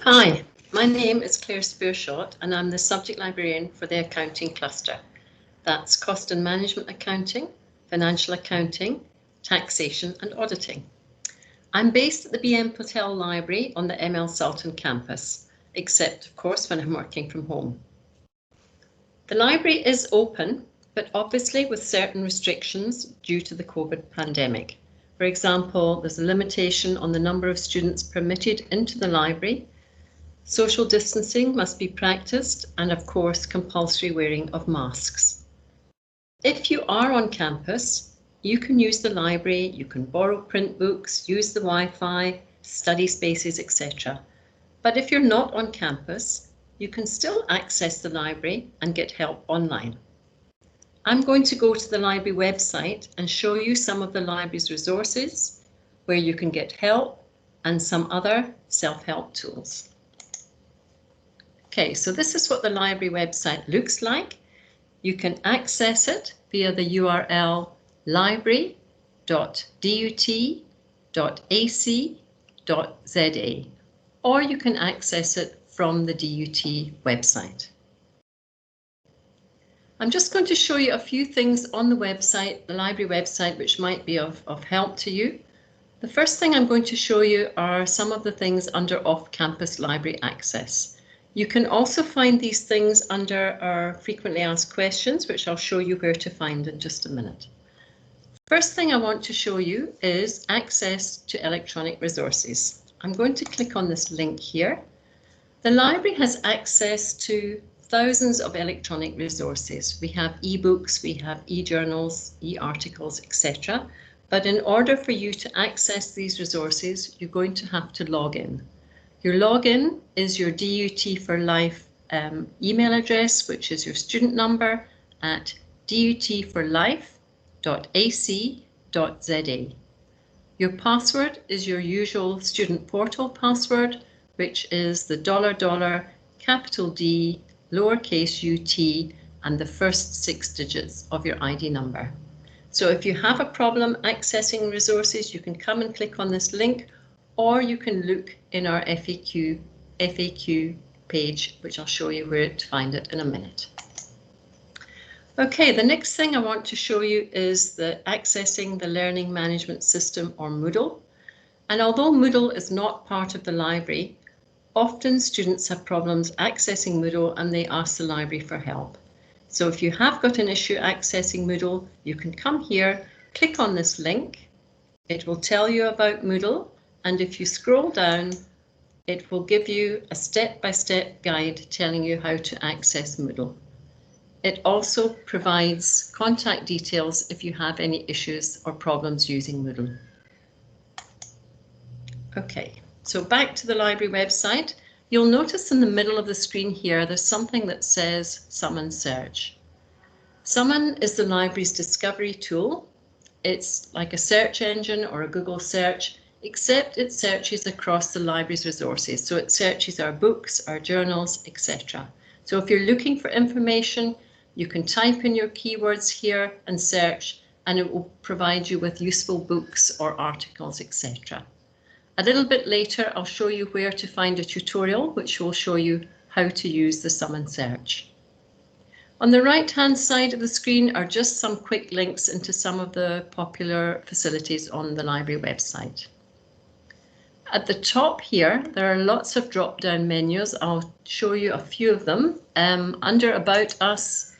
Hi, my name is Claire Spearshot and I'm the subject librarian for the accounting cluster. That's cost and management accounting, financial accounting, taxation and auditing. I'm based at the BM Patel Library on the ML Sultan campus, except of course when I'm working from home. The library is open, but obviously with certain restrictions due to the COVID pandemic. For example, there's a limitation on the number of students permitted into the library. Social distancing must be practiced and of course compulsory wearing of masks. If you are on campus, you can use the library, you can borrow print books, use the Wi-Fi, study spaces, etc. But if you're not on campus, you can still access the library and get help online. I'm going to go to the library website and show you some of the library's resources, where you can get help and some other self-help tools. Okay, so this is what the library website looks like. You can access it via the URL library.dut.ac.za, or you can access it from the DUT website. I'm just going to show you a few things on the website, the library website, which might be of help to you. The first thing I'm going to show you are some of the things under off-campus library access. You can also find these things under our frequently asked questions, which I'll show you where to find in just a minute. First thing I want to show you is access to electronic resources. I'm going to click on this link here. The library has access to thousands of electronic resources. We have ebooks, we have e-journals, e-articles, etc. But in order for you to access these resources, you're going to have to log in. Your login is your DUT for Life email address, which is your student number at dutforlife.ac.za. Your password is your usual student portal password, which is the $, capital D, lowercase ut, and the first 6 digits of your ID number. So if you have a problem accessing resources, you can come and click on this link, or you can look in our FAQ page, which I'll show you where to find it in a minute. Okay, the next thing I want to show you is accessing the Learning Management System, or Moodle. And although Moodle is not part of the library, often students have problems accessing Moodle and they ask the library for help. So if you have got an issue accessing Moodle, you can come here, click on this link. It will tell you about Moodle. And if you scroll down, it will give you a step-by-step guide telling you how to access Moodle. It also provides contact details if you have any issues or problems using Moodle. Okay, so back to the library website. You'll notice in the middle of the screen here, there's something that says Summon Search. Summon is the library's discovery tool. It's like a search engine or a Google search, except it searches across the library's resources. So it searches our books, our journals, etc. So if you're looking for information, you can type in your keywords here and search, and it will provide you with useful books or articles, etc. A little bit later, I'll show you where to find a tutorial, which will show you how to use the Summon Search. On the right-hand side of the screen are just some quick links into some of the popular facilities on the library website. At the top here, there are lots of drop-down menus. I'll show you a few of them. Under About Us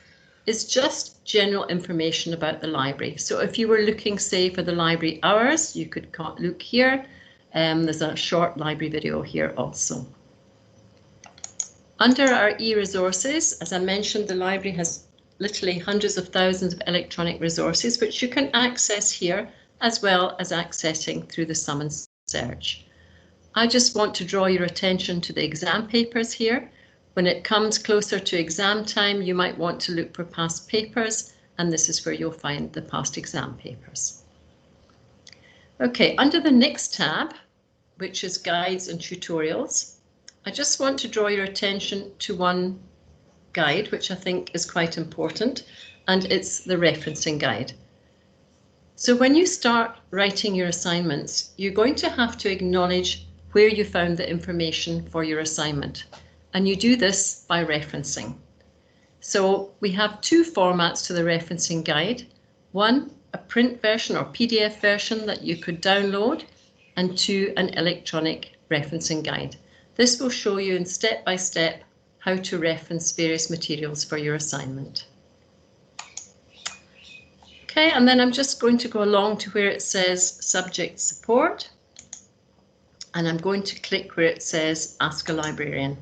is just general information about the library. So if you were looking, say, for the library hours, you could look here. There's a short library video here also. Under our e-resources, as I mentioned, the library has literally hundreds of thousands of electronic resources, which you can access here, as well as accessing through the Summon Search. I just want to draw your attention to the exam papers here. When it comes closer to exam time, you might want to look for past papers, and this is where you'll find the past exam papers. Okay, under the next tab, which is guides and tutorials, I just want to draw your attention to one guide, which I think is quite important, and it's the referencing guide. So when you start writing your assignments, you're going to have to acknowledge where you found the information for your assignment. And you do this by referencing. So we have two formats to the referencing guide. One, a print version or PDF version that you could download, and two, an electronic referencing guide. This will show you in step-by-step how to reference various materials for your assignment. Okay, and then I'm just going to go along to where it says Subject Support, and I'm going to click where it says Ask a Librarian.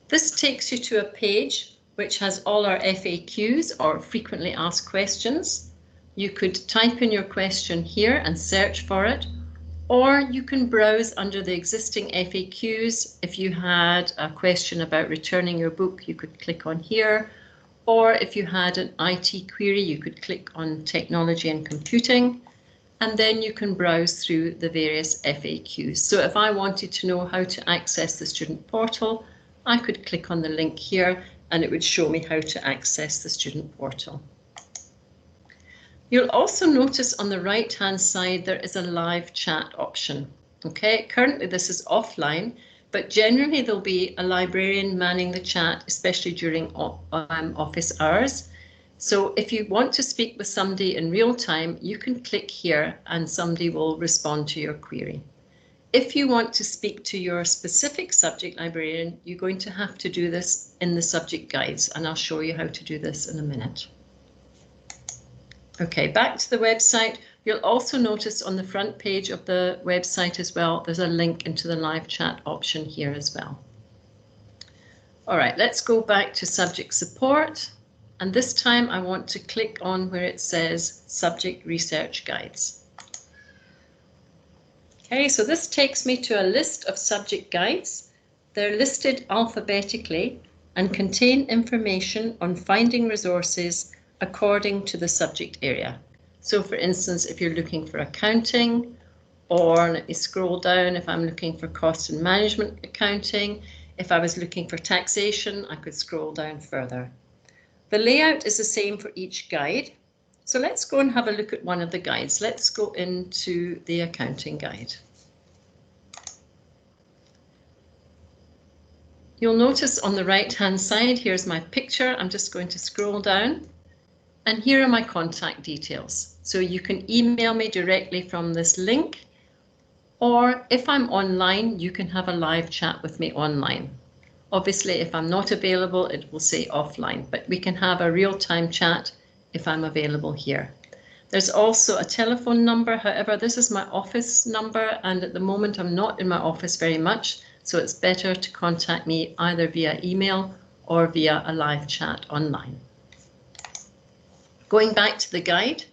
This takes you to a page which has all our FAQs, or frequently asked questions. You could type in your question here and search for it, or you can browse under the existing FAQs. If you had a question about returning your book, you could click on here, or if you had an IT query, you could click on Technology and Computing, and then you can browse through the various FAQs. So if I wanted to know how to access the student portal, I could click on the link here and it would show me how to access the student portal. You'll also notice on the right-hand side there is a live chat option. Okay, currently this is offline, but generally there'll be a librarian manning the chat, especially during office hours. So if you want to speak with somebody in real time, you can click here and somebody will respond to your query. If you want to speak to your specific subject librarian, you're going to have to do this in the subject guides, and I'll show you how to do this in a minute. Okay, back to the website. You'll also notice on the front page of the website as well, there's a link into the live chat option here as well. All right, let's go back to subject support. And this time I want to click on where it says Subject Research Guides. Okay, so this takes me to a list of subject guides. They're listed alphabetically and contain information on finding resources according to the subject area. So for instance, if you're looking for accounting, or let me scroll down, if I'm looking for cost and management accounting, if I was looking for taxation, I could scroll down further. The layout is the same for each guide. So let's go and have a look at one of the guides. Let's go into the accounting guide. You'll notice on the right-hand side, here's my picture. I'm just going to scroll down. And here are my contact details. So you can email me directly from this link, or if I'm online, you can have a live chat with me online. Obviously, if I'm not available, it will say offline, but we can have a real-time chat if I'm available here. There's also a telephone number. However, this is my office number, and at the moment I'm not in my office very much, so it's better to contact me either via email or via a live chat online. Going back to the guide,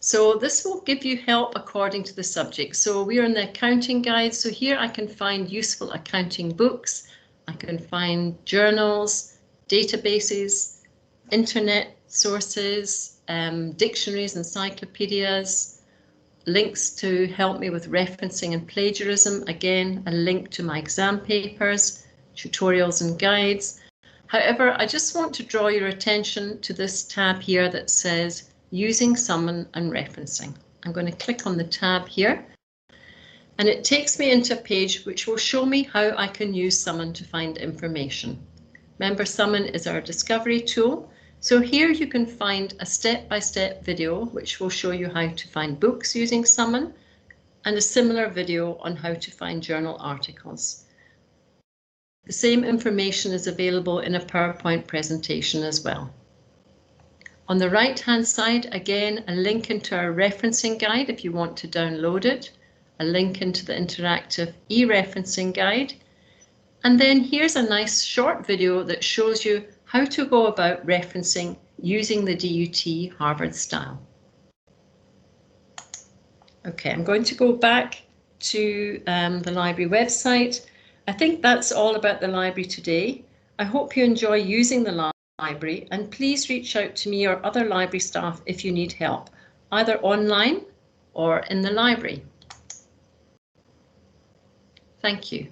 so this will give you help according to the subject. So we are in the accounting guide, so here I can find useful accounting books, I can find journals, databases, internet sources, dictionaries, encyclopedias, links to help me with referencing and plagiarism, again, a link to my exam papers, tutorials and guides. However, I just want to draw your attention to this tab here that says Using Summon and Referencing. I'm going to click on the tab here, and it takes me into a page which will show me how I can use Summon to find information. Remember, Summon is our discovery tool. So here you can find a step-by-step video which will show you how to find books using Summon, and a similar video on how to find journal articles. The same information is available in a PowerPoint presentation as well. On the right-hand side, again, a link into our referencing guide if you want to download it, a link into the interactive e-referencing guide, and then here's a nice short video that shows you how to go about referencing using the DUT Harvard style. Okay, I'm going to go back to the library website. I think that's all about the library today. I hope you enjoy using the library, and please reach out to me or other library staff if you need help, either online or in the library. Thank you.